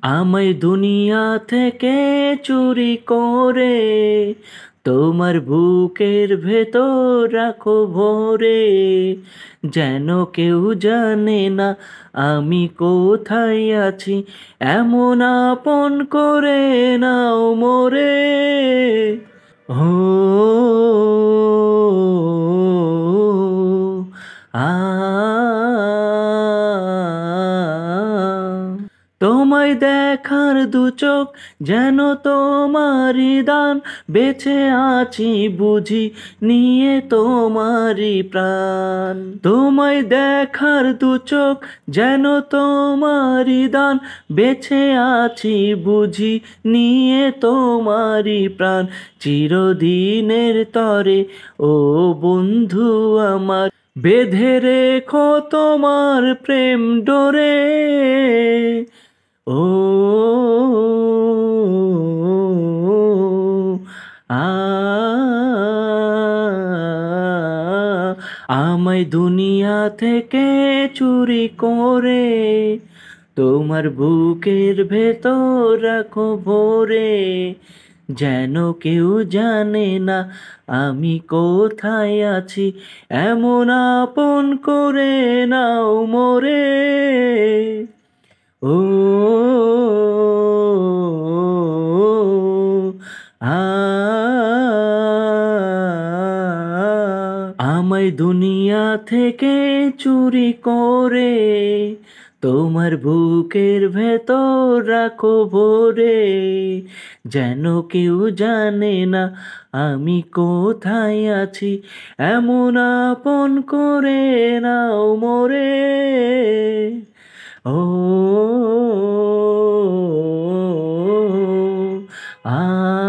আমায় দুনিয়া থেকে চুরি করে তোমার বুকের ভেতর রাখো ভরে, যেন কেউ জানে না আমি কোথায় আছি, এমন আপন করে নাও মোরে। ও তোমায় দেখার দু চোখ যেন তোমারই দান, বেঁচে আছি বুঝি নিয়ে তোমারই প্রাণ। তোমায় দেখার দু চোখ যেন তোমারই দান, বেঁচে আছি বুঝি নিয়ে তোমারই প্রাণ। চিরদিনের তরে ও বন্ধু আমার, বেঁধে রেখো তোমার প্রেম ডোরে। ও আ আমায় দুনিয়া থেকে চুরি করে তোমার বুকের ভেতর রাখো ভরে, যেন কেউ জানে না আমি কোথায় আছি, এমন আপন করে নাও মোরে। ও আ আমায় দুনিয়া থেকে চুরি করে তোমার বুকের ভেতর রাখো ভরে, যেন কেউ জানে না আমি কোথায় আছি, এমন আপন করে নাও মোরে। ও আ